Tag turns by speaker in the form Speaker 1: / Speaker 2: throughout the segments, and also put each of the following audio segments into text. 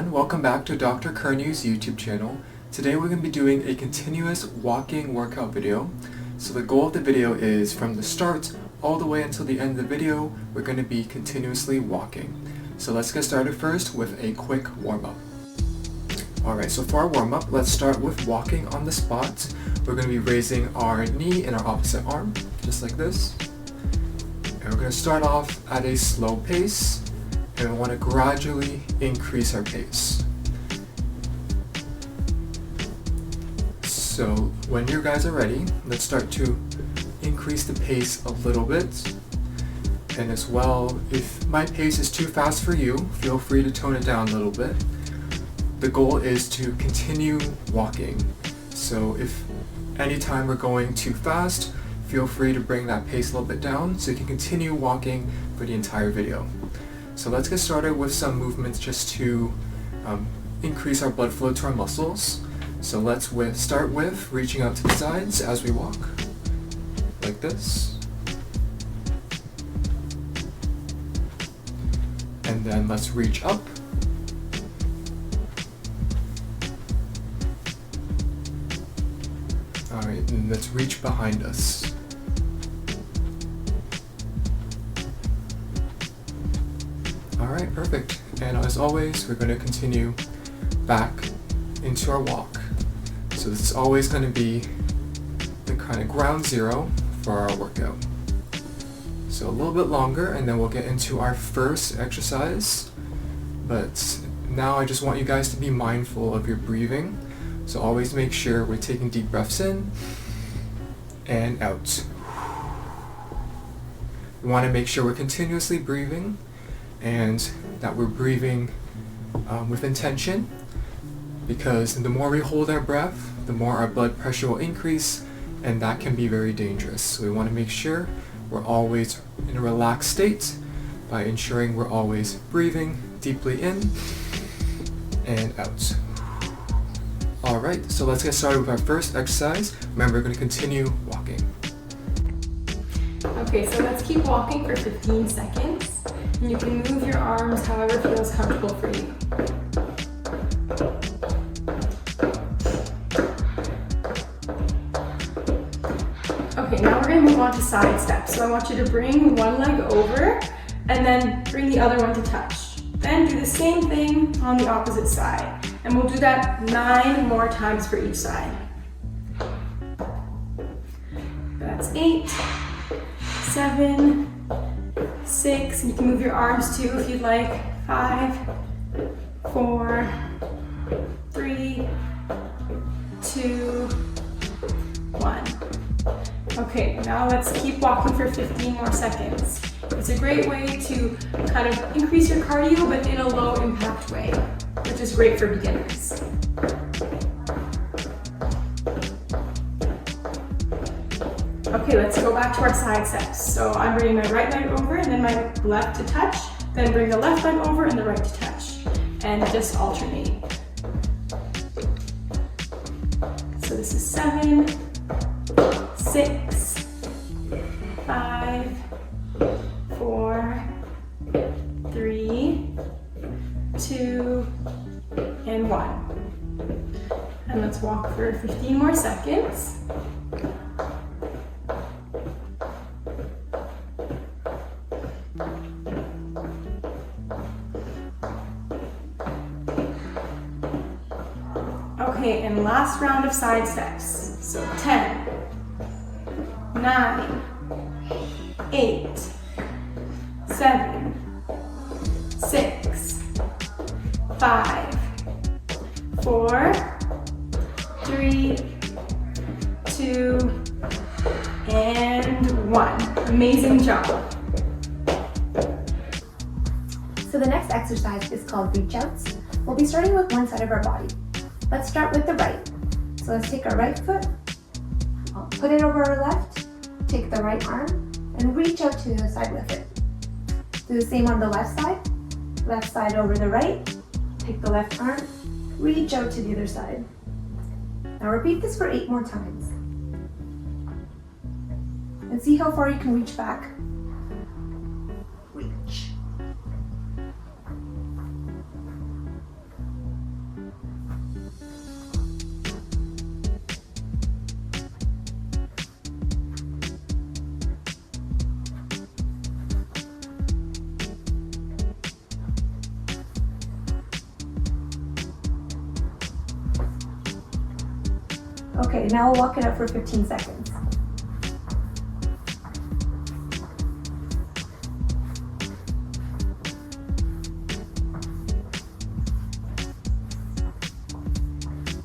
Speaker 1: everyone, welcome back to Dr. Kernew's YouTube channel. Today we're going to be doing a continuous walking workout video. So the goal of the video is from the start all the way until the end of the video, we're going to be continuously walking. So let's get started first with a quick warm-up. Alright, so for our warm-up, let's start with walking on the spot. We're going to be raising our knee and our opposite arm, just like this. And we're going to start off at a slow pace. And we want to gradually increase our pace. So when you guys are ready, let's start to increase the pace a little bit. And as well, if my pace is too fast for you, feel free to tone it down a little bit. The goal is to continue walking. So if anytime we're going too fast, feel free to bring that pace a little bit down so you can continue walking for the entire video. So let's get started with some movements just to increase our blood flow to our muscles. So let's start with reaching out to the sides as we walk, like this. And then let's reach up. Alright, and let's reach behind us. Alright, perfect. And as always, we're going to continue back into our walk. So this is always going to be the kind of ground zero for our workout. So a little bit longer and then we'll get into our first exercise. But now I just want you guys to be mindful of your breathing. So always make sure we're taking deep breaths in and out. We want to make sure we're continuously breathing and that we're breathing with intention, because the more we hold our breath, the more our blood pressure will increase, and that can be very dangerous. So we want to make sure we're always in a relaxed state by ensuring we're always breathing deeply in and out. Alright, so let's get started with our first exercise. Remember, we're going to continue walking.
Speaker 2: Okay, so let's keep walking for 15 seconds. And you can move your arms however feels comfortable for you. Okay, now we're going to move on to side steps. So I want you to bring one leg over and then bring the other one to touch. Then do the same thing on the opposite side. And we'll do that 9 more times for each side. That's 8, 7, 6, and you can move your arms too if you'd like. 5, 4, 3, 2, 1. Okay, now let's keep walking for 15 more seconds. It's a great way to kind of increase your cardio, but in a low impact way, which is great for beginners. Okay, let's go back to our side steps. So I'm bringing my right leg over and then my left to touch, then bring the left leg over and the right to touch, and just alternate. So this is 7, 6, 5, 4, 3, 2, and 1. And let's walk for 15 more seconds. Okay, and last round of side steps. So 10, 9, 8, 7, 6, 5, 4, 3, 2, and 1. Amazing job.
Speaker 3: So the next exercise is called reachouts. We'll be starting with one side of our body. Let's start with the right. So let's take our right foot, put it over our left, take the right arm, and reach out to the other side with it. Do the same on the left side over the right, take the left arm, reach out to the other side. Now repeat this for 8 more times. And see how far you can reach back. Reach. Okay, now we'll walk it out for 15 seconds.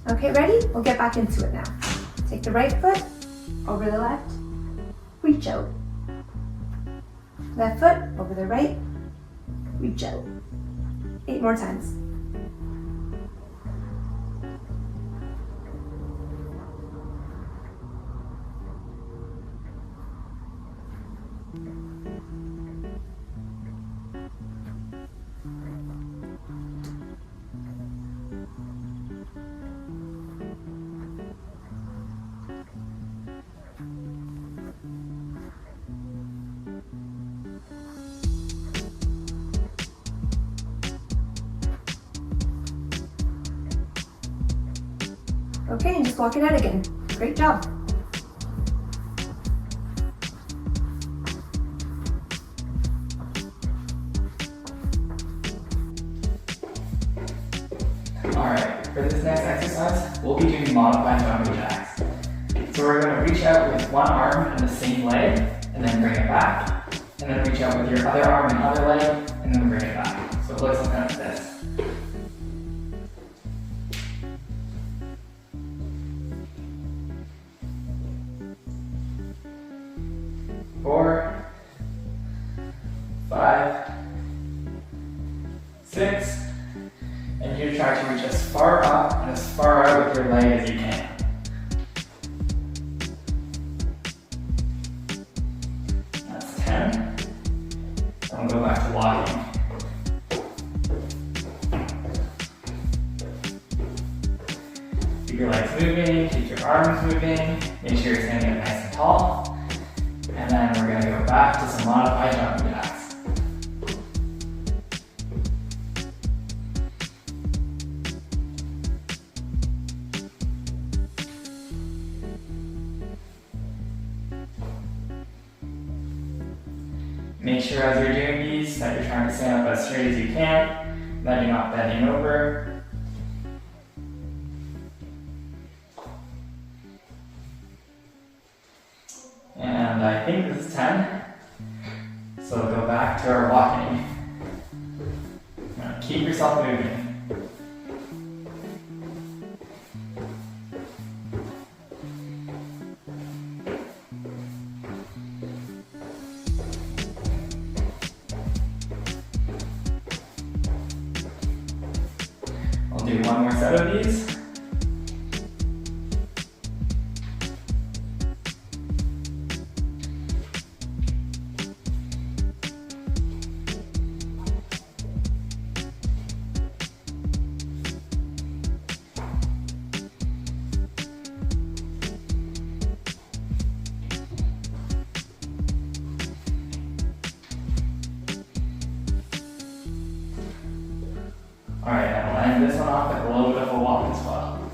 Speaker 3: Okay, ready? We'll get back into it now. Take the right foot over the left, reach out. Left foot over the right, reach out. 8 more times. Okay, and just walk it out again. Great job.
Speaker 4: Alright, for this next exercise, we'll be doing modified jumping jacks. So we're going to reach out with one arm and the same leg, and then bring it back. And then reach out with your other arm and other leg, and then bring it back. So it looks something like this. 4, 5, 6, and you try to reach as far up and as far out with your leg as you can. That's 10. Then we'll go back to walking. Keep your legs moving, keep your arms moving, make sure you're standing up nice and tall. And then we're going to go back to some modified jumping jacks. Make sure as you're doing these that you're trying to stand up as straight as you can, that you're not bending over. And I think this is 10. So go back to our walking. Now keep yourself moving. I'll do one more set of these. Alright, and we'll end this one off with a little bit of a walk as well.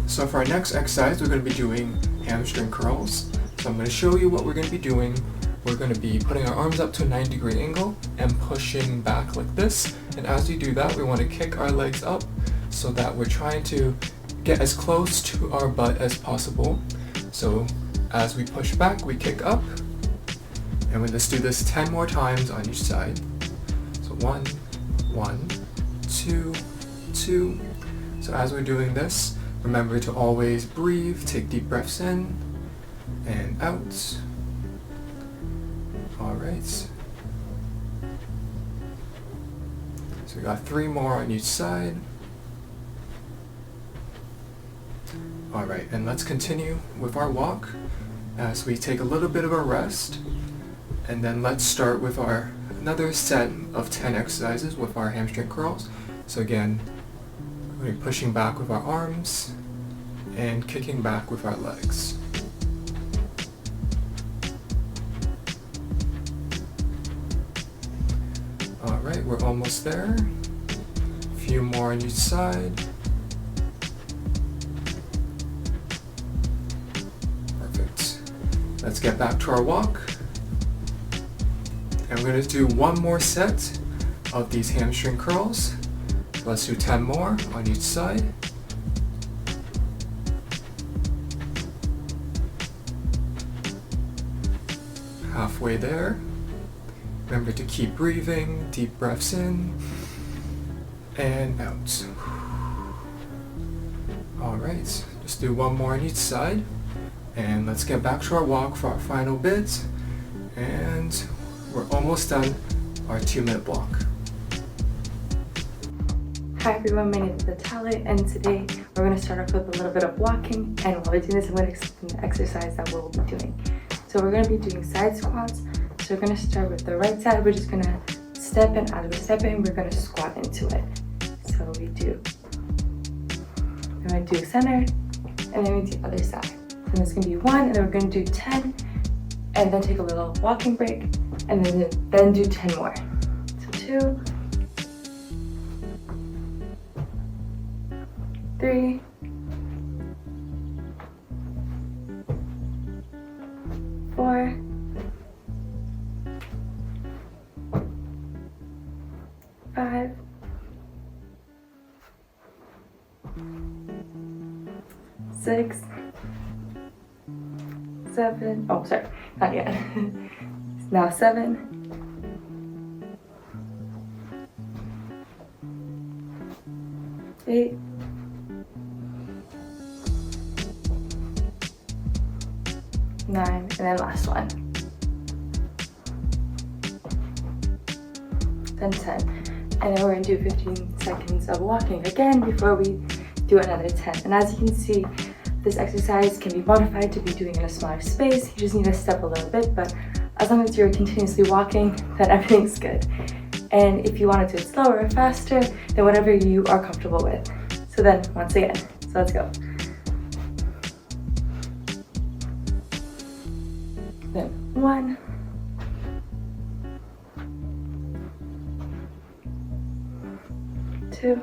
Speaker 1: So for our next exercise, we're going to be doing hamstring curls. So I'm going to show you what we're going to be doing. We're going to be putting our arms up to a 90-degree angle and pushing back like this. And as we do that, we want to kick our legs up so that we're trying to get as close to our butt as possible. So as we push back, we kick up. And let's do this 10 more times on each side. So 1, 1, 2, 2. So as we're doing this, remember to always breathe, take deep breaths in and out. Alright. So we got 3 more on each side. Alright, and let's continue with our walk as we take a little bit of a rest. And then let's start with our another set of 10 exercises with our hamstring curls. So again, we're pushing back with our arms and kicking back with our legs. Alright, we're almost there. A few more on each side. Let's get back to our walk. And we're going to do one more set of these hamstring curls. Let's do 10 more on each side. Halfway there. Remember to keep breathing, deep breaths in and out. Alright, just do one more on each side. And let's get back to our walk for our final bit. And we're almost done our 2-minute block.
Speaker 2: Hi everyone, my name is Natalia, and today we're going to start off with a little bit of walking, and while we're doing this I'm going to explain the exercise that we'll be doing. So we're going to be doing side squats. So we're going to start with the right side. We're just going to step in. As we step in, we're going to squat into it. So we're going to do center, and then we do the other side. And it's going to be 1, and then we're going to do 10, and then take a little walking break, and then do 10 more. So 2, 3, 4, 5, 6, 7, oh sorry, not yet. Now 7, 8, 9, and then last one. Then 10. And then we're going to do 15 seconds of walking again before we do another 10. And as you can see, this exercise can be modified to be doing in a smaller space. You just need to step a little bit, but as long as you're continuously walking, then everything's good. And if you want to do it slower or faster, then whatever you are comfortable with. So then, once again, so let's go. Then 1, 2,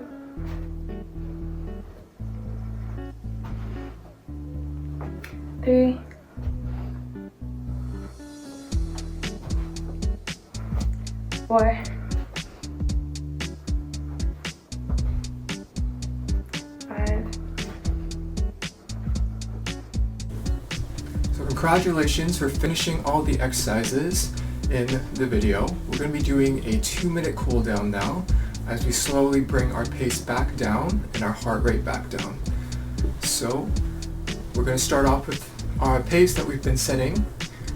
Speaker 2: 3, 4, 5.
Speaker 1: So congratulations for finishing all the exercises in the video. We're going to be doing a 2-minute cool down now as we slowly bring our pace back down and our heart rate back down. So we're going to start off with our pace that we've been setting,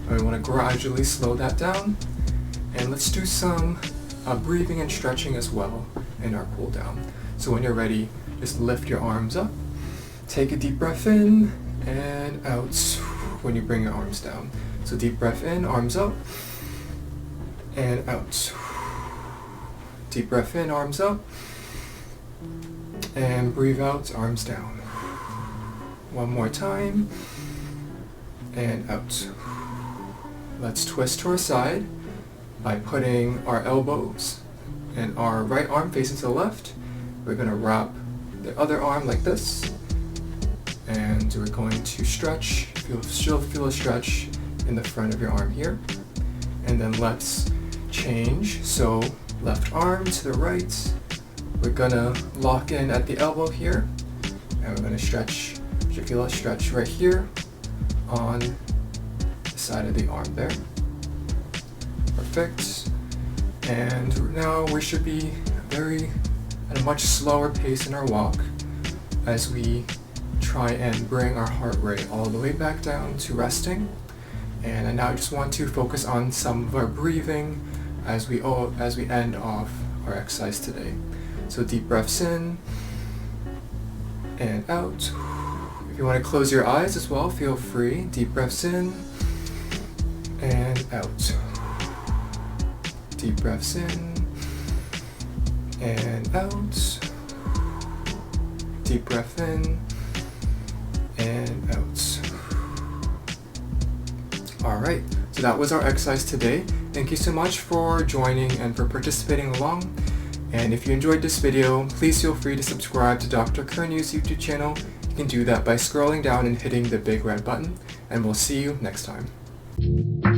Speaker 1: and we want to gradually slow that down. And let's do some breathing and stretching as well in our cool down. So when you're ready, just lift your arms up, take a deep breath in and out when you bring your arms down. So deep breath in, arms up and out. Deep breath in, arms up, and breathe out, arms down. One more time, and out. Let's twist to our side by putting our elbows and our right arm facing to the left. We're going to wrap the other arm like this, and we're going to stretch. Feel a stretch in the front of your arm here. And then let's change. So left arm to the right. We're gonna lock in at the elbow here, and we're gonna stretch. You should feel a stretch right here on the side of the arm there. Perfect. And now we should be at a much slower pace in our walk as we try and bring our heart rate all the way back down to resting. And now I just want to focus on some of our breathing as we end off our exercise today. So deep breaths in and out. If you want to close your eyes as well, feel free. Deep breaths in and out. Deep breaths in and out. Deep breath in and out. Alright, so that was our exercise today. Thank you so much for joining and for participating along. And if you enjoyed this video, please feel free to subscribe to Dr. Kernu's YouTube channel. You can do that by scrolling down and hitting the big red button. And we'll see you next time.
Speaker 3: it.